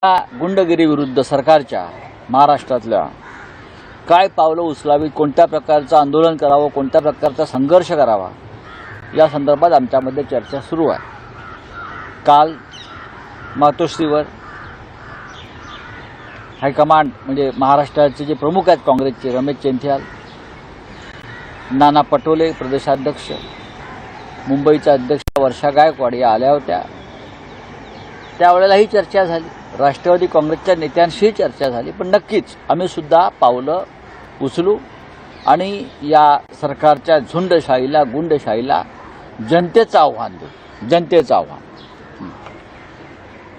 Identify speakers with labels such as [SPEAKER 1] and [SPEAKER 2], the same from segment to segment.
[SPEAKER 1] गुंडगिरी विरुद्ध सरकारच्या महाराष्ट्रातल्या काय पावलं उचलावीत, कोणत्या प्रकारचं आंदोलन करावं, कोणत्या प्रकारचा संघर्ष करावा या संदर्भात आमच्यामध्ये चर्चा सुरू आहे। काल मातोश्रीवर हायकमांड म्हणजे महाराष्ट्राचे जे प्रमुख आहेत काँग्रेसचे रमेश चेन्थियाल, नाना पटोले प्रदेशाध्यक्ष, मुंबईच्या अध्यक्ष वर्षा गायकवाड या आल्या होत्या। त्यावेळेला ही चर्चा झाली, राष्ट्रवादी काँग्रेसच्या नेत्यांशी चर्चा झाली। पण नक्कीच आम्ही सुद्धा पावलं उचलू आणि या सरकारच्या झुंडशाहीला, गुंडशाहीला जनतेचं आव्हान देऊ, जनतेचं आव्हान।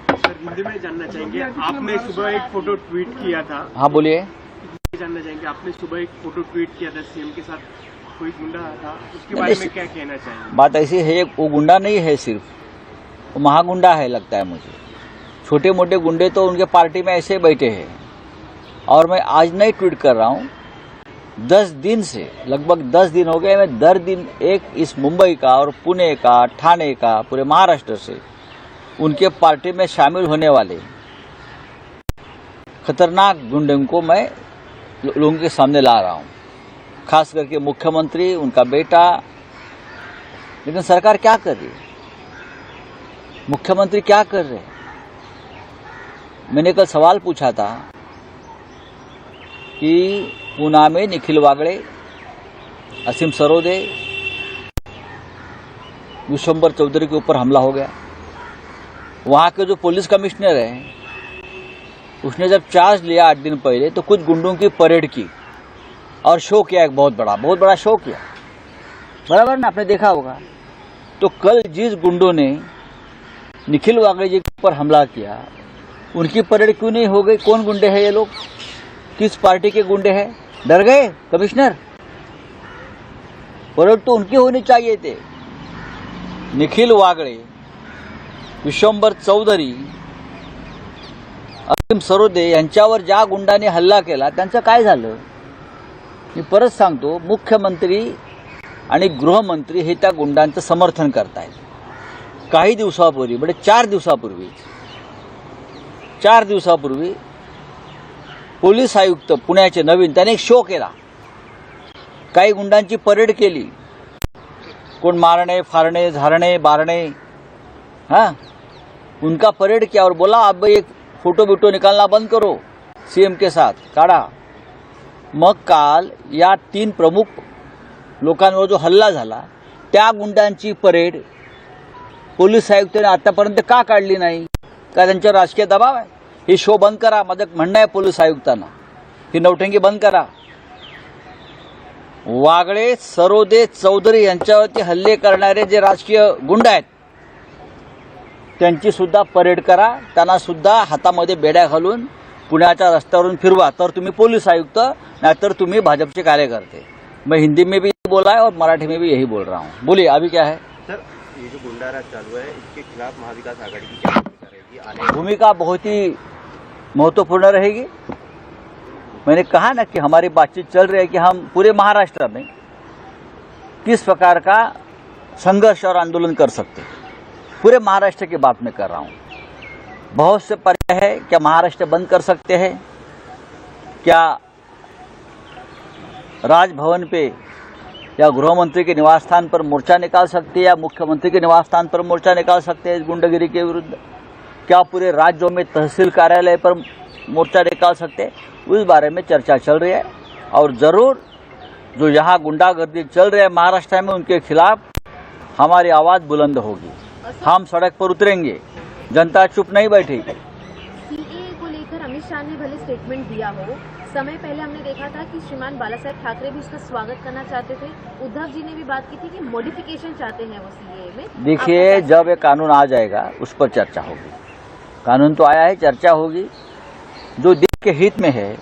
[SPEAKER 2] सर, हिंदी में जानना चाहेंगे, आपने सुबह एक फोटो ट्वीट किया था।
[SPEAKER 1] हाँ बोलिए।
[SPEAKER 2] जानना चाहेंगे, आपने सुबह एक फोटो ट्वीट किया था, सीएम के साथ कोई गुंडा था, उसके बारे में क्या कहना चाहेंगे?
[SPEAKER 1] बात ऐसी है, वो गुंडा नहीं है, सिर्फ वो महागुंडा है लगता है मुझे। छोटे मोटे गुंडे तो उनके पार्टी में ऐसे बैठे हैं। और मैं आज नहीं ट्वीट कर रहा हूँ, 10 दिन से, लगभग 10 दिन हो गए, मैं दर दिन एक इस मुंबई का और पुणे का, ठाणे का, पूरे महाराष्ट्र से उनके पार्टी में शामिल होने वाले खतरनाक गुंडों को मैं लोगों के सामने ला रहा हूँ, खास करके मुख्यमंत्री, उनका बेटा। लेकिन सरकार क्या कर रही है, मुख्यमंत्री क्या कर रहे हैं? मैंने कल सवाल पूछा था कि पूना में निखिल वागड़े, असीम सरोदे, विश्वंभर चौधरी के ऊपर हमला हो गया। वहाँ के जो पुलिस कमिश्नर है, उसने जब चार्ज लिया 8 दिन पहले, तो कुछ गुंडों की परेड की और शो किया, एक बहुत बड़ा शो किया, बराबर ना, आपने देखा होगा। तो कल जिस गुंडों ने निखिल वागड़े जी के ऊपर हमला किया, उनकी परेड क्यों नहीं हो गई? कौन गुंडे हैं ये लोग, किस पार्टी के गुंडे हैं? डर गए कमिश्नर? परेड तो उनकी होनी चाहिए थे। निखिल वागड़े, विश्वंभर चौधरी, असीम सरोदे यांच्यावर ज्या गुंडाने हल्ला केला त्यांचं काय झालं? मी परत सांगतो, मुख्यमंत्री आणि गृहमंत्री हे त्या गुंडांचं समर्थन करतायत। काही दिवसापूर्वी, म्हणजे 4 दिवसापूर्वी पोलीस आयुक्त पुण्याचे नवीन, त्याने एक शो केला, काही गुंडांची परेड केली, कोण मारणे, फारणे, झारणे, बारणे, हाँ, उनका परेड किया और बोला अब एक फोटो बिटो निकालना बंद करो, सीएम के साथ काढा। मग काल या 3 प्रमुख लोकांवर जो हल्ला झाला, त्या गुंडांची परेड पोलीस आयुक्तांनी आतापर्यंत का काढली नाही? का त्यांच्यावर राजकीय दबाव आहे? ही शो बंद करा, माझं म्हणणं आहे पोलीस आयुक्तांना, ही नौटंकी बंद करा। वागळे, सरोदे, चौधरी यांच्यावरती हल्ले करणारे जे राजकीय गुंड आहेत, त्यांची सुद्धा परेड करा, त्यांना सुद्धा हातामध्ये बेड्या घालून पुण्याच्या रस्त्यावरून फिरवा, तर तुम्ही पोलीस आयुक्त, नाहीतर तुम्ही भाजपचे कार्यकर्ते। मैं हिंदी में भी बोला है और मराठी में भी यही बोल रहा हूँ। बोलिए, अभी क्या है?
[SPEAKER 3] सर, ये जो गुंडाराज चालू है, इसके खिलाफ महाविकास आघाड़ी की क्या भूमिका रहेगी?
[SPEAKER 1] भूमिका बहुत ही महत्वपूर्ण रहेगी। मैंने कहा ना कि हमारी बातचीत चल रही है कि हम पूरे महाराष्ट्र में किस प्रकार का संघर्ष और आंदोलन कर सकते हैं। पूरे महाराष्ट्र की बात मैं कर रहा हूँ। बहुत से पर्याय है, क्या महाराष्ट्र बंद कर सकते हैं? क्या राजभवन पे या गृहमंत्री के निवास स्थान पर मोर्चा निकाल सकते हैं, या मुख्यमंत्री के निवास स्थान पर मोर्चा निकाल सकते हैं इस गुंडागिरी के विरुद्ध? क्या पूरे राज्यों में तहसील कार्यालय पर मोर्चा निकाल सकते हैं? उस बारे में चर्चा चल रही है। और जरूर जो यहाँ गुंडागर्दी चल रही है महाराष्ट्र में, उनके खिलाफ हमारी आवाज़ बुलंद होगी, हम सड़क पर उतरेंगे, जनता चुप नहीं बैठेगी।
[SPEAKER 4] सीएए को लेकर अमित शाह ने भले स्टेटमेंट दिया हो, समय पहले हमने देखा था कि श्रीमान बाला साहेब ठाकरे भी इसका स्वागत करना चाहते थे, उद्धव जी ने भी बात की थी कि मॉडिफिकेशन चाहते हैं वो सीएए में।
[SPEAKER 1] देखिए, जब ये कानून आ जाएगा उस पर चर्चा होगी। कानून तो आया है, चर्चा होगी। जो देश के हित में है,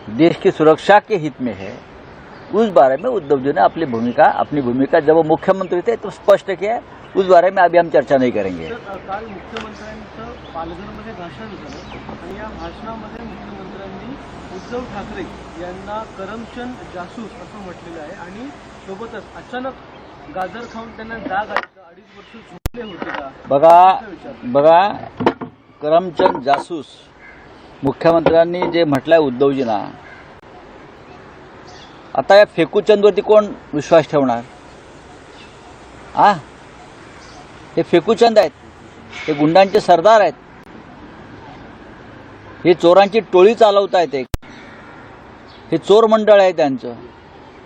[SPEAKER 1] देश की सुरक्षा के हित में है, उस बारे में उद्धव जी ने अपनी भूमिका जब वो मुख्यमंत्री थे तो स्पष्ट किया। उस बारे में अभी हम चर्चा नहीं करेंगे।
[SPEAKER 2] काल मुख्यमंत्र्यांचं पालघरमध्ये भाषण झालं आणि या भाषणामध्ये मुख्यमंत्र्यांनी उद्धव ठाकरे यांना करमचंद जासूस असं म्हटलेलं आहे आणि सोबतच अचानक गाजर खाऊन त्यांना जाग आली, 2.5 वर्ष झोपले होते का?
[SPEAKER 1] बघा करमचंद जासूस मुख्यमंत्र्यांनी जे म्हटलंय उद्धवजींना, आता या फेकूचंदवरती कोण विश्वास ठेवणार? हे फेकूचंद आहेत, हे गुंडांचे सरदार आहेत, हे चोरांची टोळी चालवत आहेत, हे चोर मंडळ आहे त्यांचं,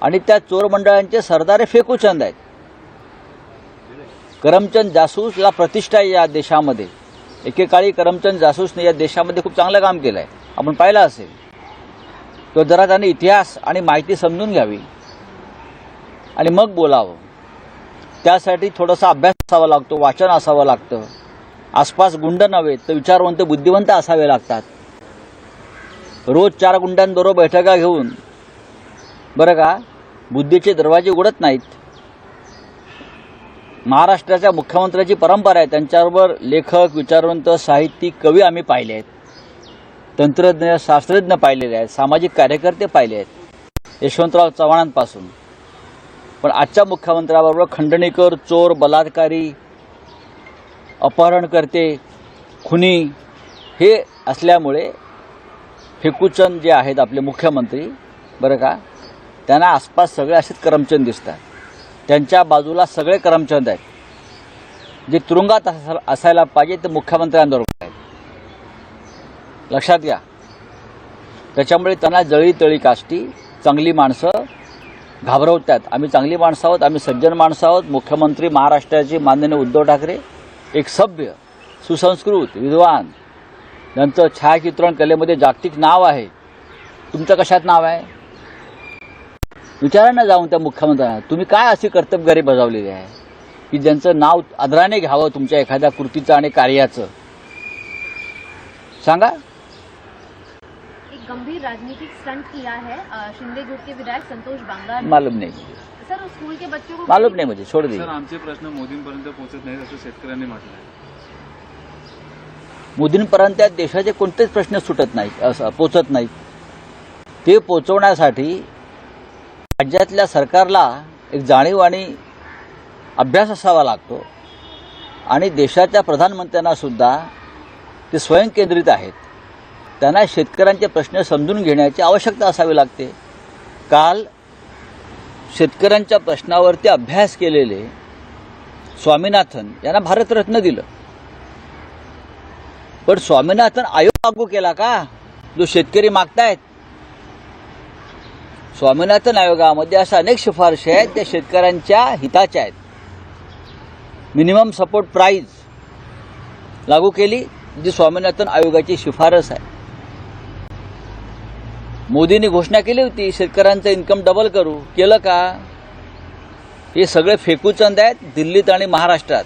[SPEAKER 1] आणि त्या चोर मंडळांचे सरदार हे फेकूचंद आहेत. करमचंद जासूसला प्रतिष्ठा आहे या देशामध्ये. एकेकाळी करमचंद जासूसने या देशामध्ये खूप चांगलं काम केलं आहे, आपण पाहिलं असेल. तो जरा त्याने इतिहास आणि माहिती समजून घ्यावी आणि मग बोलावं. त्यासाठी थोडासा अभ्यास असावा लागतो, वाचन असावं लागतं. आसपास गुंड नव्हे तर विचारवंत बुद्धिवंत असावे लागतात. रोज 4 गुंडांबरोबर बैठका घेऊन बरं का बुद्धीचे दरवाजे उघडत नाहीत. महाराष्ट्राच्या मुख्यमंत्र्याची परंपरा आहे, त्यांच्याबरोबर लेखक, विचारवंत, साहित्यिक, कवी आम्ही पाहिले आहेत, तंत्रज्ञ, शास्त्रज्ञ पाहिलेले आहेत, सामाजिक कार्यकर्ते पाहिले आहेत, यशवंतराव चव्हाणांपासून. पण आजच्या मुख्यमंत्र्याबरोबर खंडणीकर, चोर, बलात्कारी, अपहरणकर्ते, खुनी हे असल्यामुळे फेकूचंद जे आहेत आपले मुख्यमंत्री बरं का, त्यांना आसपास सगळे असेच करमचंद दिसतात. त्यांच्या बाजूला सगळे करमचंद आहेत. जे तुरुंगात असायला पाहिजे ते मुख्यमंत्र्यांबरोबर आहेत, लक्षात घ्या. त्याच्यामुळे त्यांना जळी तळी काष्टी चांगली माणसं घाबरवतात. आम्ही चांगली माणसं आहोत, आम्ही सज्जन माणसं आहोत. मुख्यमंत्री महाराष्ट्राचे माननीय उद्धव ठाकरे एक सभ्य, सुसंस्कृत, विद्वान, त्यांचं छायाचित्रण कलेमध्ये जागतिक नाव आहे. तुमचं कशात नाव आहे? विचारा ना जाऊन त्या मुख्यमंत्र्यांना, तुम्ही काय अशी कर्तबगारी बजावलेली आहे की ज्यांचं नाव आदराने घ्यावं तुमच्या एखाद्या कृतीचं आणि कार्याचं? सांगा.
[SPEAKER 4] एक गंभीर राजनीतिक स्टंट किया है शिंदे गुट के विधायक संतोष बांगर ने.
[SPEAKER 1] मालूम नहीं,
[SPEAKER 4] सर स्कूल के बच्चों को
[SPEAKER 1] मालूम नहीं मुझे, छोड़ दीजिए.
[SPEAKER 5] सर, आमचे प्रश्न मोदींपर्यंत पोहोचत नाहीत असं शेतकऱ्यांनी म्हटलं आहे.
[SPEAKER 1] मोदींपर्यंत देशाचे कोणतेच प्रश्न सुटत नाहीत, पोचत नाहीत. ते पोचवण्यासाठी राज्यातल्या सरकारला एक जाणीव आणि अभ्यास असावा लागतो. आणि देशाच्या प्रधानमंत्र्यांना सुद्धा ते स्वयंकेंद्रित आहेत. त्यांना शेतकऱ्यांचे प्रश्न समजून घेण्याची आवश्यकता असावी लागते. काल शेतकऱ्यांच्या प्रश्नावरती अभ्यास केलेले स्वामीनाथन यांना भारतरत्न दिलं. पण स्वामीनाथन आयोग लागू केला का जो शेतकरी मागतायत? स्वामीनाथन आयोगामध्ये अशा अनेक शिफारशी आहेत त्या शेतकऱ्यांच्या हिताच्या आहेत. मिनिमम सपोर्ट प्राईज लागू केली जी स्वामीनाथन आयोगाची शिफारस आहे. मोदींनी घोषणा केली होती शेतकऱ्यांचं इन्कम डबल करू, केलं का? हे सगळे फेकूचंद आहेत दिल्लीत आणि महाराष्ट्रात.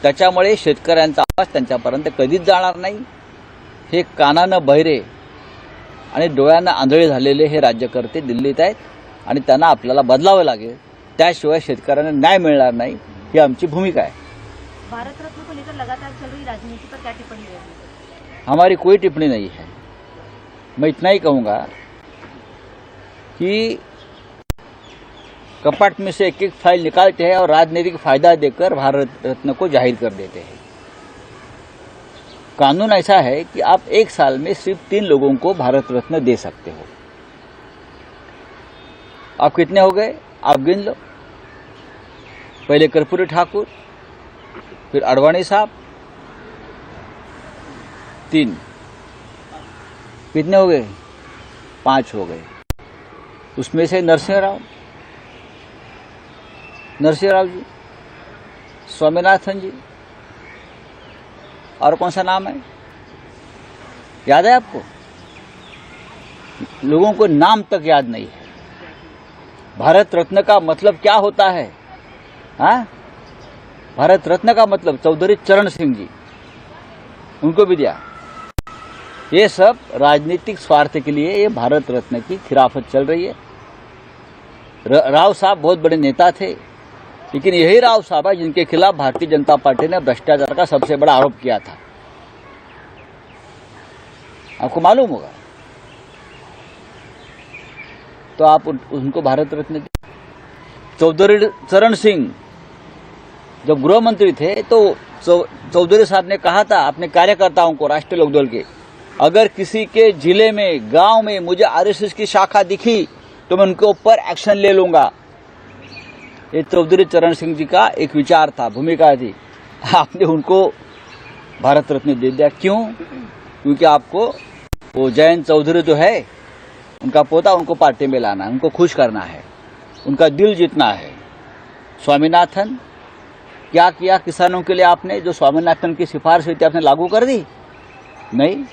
[SPEAKER 1] त्याच्यामुळे शेतकऱ्यांचा आवाज त्यांच्यापर्यंत कधीच जाणार नाही. हे कानानं बहिरे आणि डोळ्यांना आंधळे झालेले हे राज्यकर्ते दिल्लीत आहेत आणि त्यांना आपल्याला बदलावं लागेल. त्याशिवाय शेतकऱ्यांना न्याय मिळणार नाही, ही आमची भूमिका आहे.
[SPEAKER 4] भारत रत्न को लेकर लगातार चल रही राजनीति पर क्या टिप्पणी रहेगी?
[SPEAKER 1] हमारी कोई टिप्पणी नहीं है. मैं इतना ही कहूँगा कि कपाट में से एक एक फाइल निकालते हैं और राजनीतिक फायदा देकर भारत रत्न को जाहिर कर देते हैं. कानून ऐसा है कि आप 1 साल में सिर्फ 3 लोगों को भारत रत्न दे सकते हो. आप कितने हो गए? आप गिन लो. पहले कर्पूरी ठाकुर, फिर अडवाणी साहब, 3. कितने हो गए? 5 हो गए. उसमें से नरसिंह राव जी, स्वामीनाथन जी, और कौन सा नाम है याद है आपको? लोगों को नाम तक याद नहीं है. भारत रत्न का मतलब क्या होता है? भारत रत्न का मतलब चौधरी चरण सिंह जी, उनको भी दिया. ये सब राजनीतिक स्वार्थ के लिए ये भारत रत्न की खिलाफत चल रही है. राव साहब बहुत बड़े नेता थे, लेकिन यही राव साहब है जिनके खिलाफ भारतीय जनता पार्टी ने भ्रष्टाचार का सबसे बड़ा आरोप किया था. आपको मालूम होगा. तो आप उनको भारत रत्न. चौधरी चरण सिंह जब गृह मंत्री थे तो चौधरी साहब ने कहा था अपने कार्यकर्ताओं को, राष्ट्रीय लोकदल के, अगर किसी के जिले में, गांव में मुझे आरएसएस की शाखा दिखी तो मैं उनके ऊपर एक्शन ले लूंगा। ये चौधरी चरण सिंह जी का एक विचार था, भूमिका थी। आपने उनको भारत रत्न दे दिया। क्यों? क्योंकि आपको वो जयंत चौधरी जो है, उनका पोता, उनको पार्टी में लाना है, उनको खुश करना है, उनका दिल जीतना है। स्वामीनाथन क्या किया किसानों के लिए आपने? जो स्वामीनाथन की सिफारिश हुई थी आपने लागू कर दी? नहीं।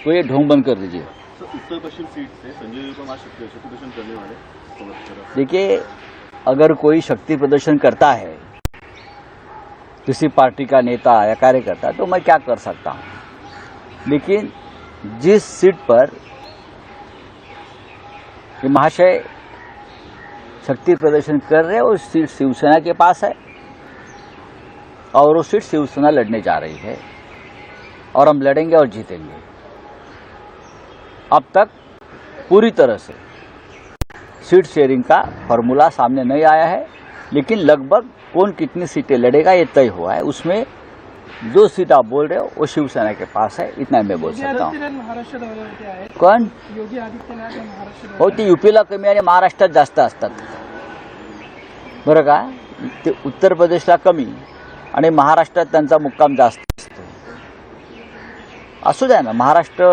[SPEAKER 1] तो ये ढोंग बंद कर दीजिए।
[SPEAKER 5] उत्तर पश्चिम सीट से संजय निरुपम आज शक्ति प्रदर्शन करने वाले।
[SPEAKER 1] देखिए, अगर कोई शक्ति प्रदर्शन करता है किसी पार्टी का नेता या कार्यकर्ता, तो मैं क्या कर सकता हूं। लेकिन जिस सीट पर ये महाशय शक्ति प्रदर्शन कर रहे हैं वो सीट शिवसेना के पास है और वो सीट शिवसेना लड़ने जा रही है और हम लड़ेंगे और जीतेंगे। अब तक पूरी तरह से सीट शेयरिंग का फॉर्मूला सामने नहीं आया है, लेकिन लगभग कौन कितनी सीटें लड़ेगा ये तय हुआ है। उसमें जो सीट आप बोल रहे हो वो शिवसेना के पास है, इतना मैं बोल सकता हूँ।
[SPEAKER 2] महाराष्ट्र दौऱ्यावरती आहेत.
[SPEAKER 1] कोण
[SPEAKER 2] योगी आदित्यनाथ हे महाराष्ट्र
[SPEAKER 1] हो? ते युपीला कमी आणि महाराष्ट्रात जास्त असतात, बरं का? ते उत्तर प्रदेशला कमी आणि महाराष्ट्रात त्यांचा मुक्काम जास्त असतो. असू द्या ना, महाराष्ट्र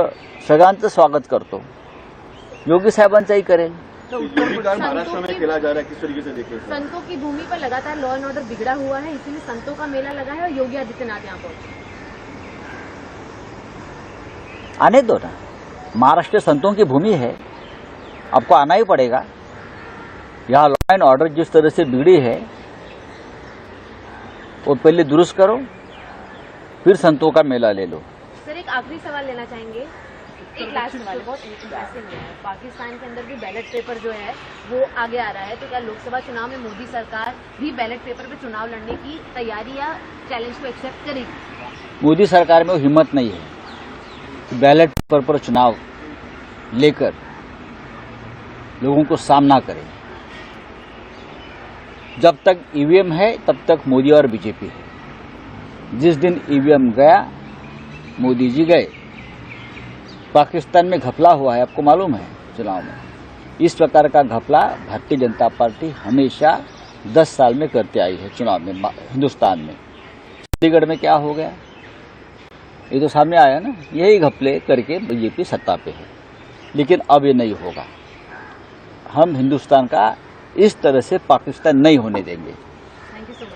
[SPEAKER 1] सगळ्यांचं स्वागत करतो, योगी साहेबांचंही करेल।
[SPEAKER 5] महाराष्ट्र में खेला जा रहा है, किस तरीके से देखें?
[SPEAKER 4] संतों की भूमि पर लगातार लॉ एंड ऑर्डर बिगड़ा हुआ है, इसीलिए संतों का मेला लगा है और योगी आदित्यनाथ यहाँ पहुंचे।
[SPEAKER 1] आने दो ना, महाराष्ट्र संतों की भूमि है, आपको आना ही पड़ेगा। यहाँ लॉ एंड ऑर्डर जिस तरह से बिगड़ी है वो पहले दुरुस्त करो, फिर संतों का मेला ले लो।
[SPEAKER 4] सर, एक आखिरी सवाल लेना चाहेंगे, एक लास्ट सवाल, बहुत इंटरेस्टिंग है। पाकिस्तान के अंदर भी बैलेट पेपर जो है वो आगे आ रहा है, तो क्या लोकसभा चुनाव में मोदी सरकार भी बैलेट पेपर पे चुनाव लड़ने की तैयारी या चैलेंज को एक्सेप्ट करेगी?
[SPEAKER 1] मोदी सरकार में वो हिम्मत नहीं है कि बैलेट पेपर पर चुनाव लेकर लोगों को सामना करें। जब तक ईवीएम है तब तक मोदी और बीजेपी है। जिस दिन ईवीएम गया मोदी जी गए। पाकिस्तान में घपला हुआ है, आपको मालूम है चुनाव में। इस प्रकार का घपला भारतीय जनता पार्टी हमेशा 10 साल में करते आई है चुनाव में हिंदुस्तान में। चंडीगढ़ में क्या हो गया ये तो सामने आया ना, यही घपले करके बीजेपी सत्ता पे है। लेकिन अब ये नहीं होगा, हम हिंदुस्तान का इस तरह से पाकिस्तान नहीं होने देंगे।
[SPEAKER 4] Thank you so much.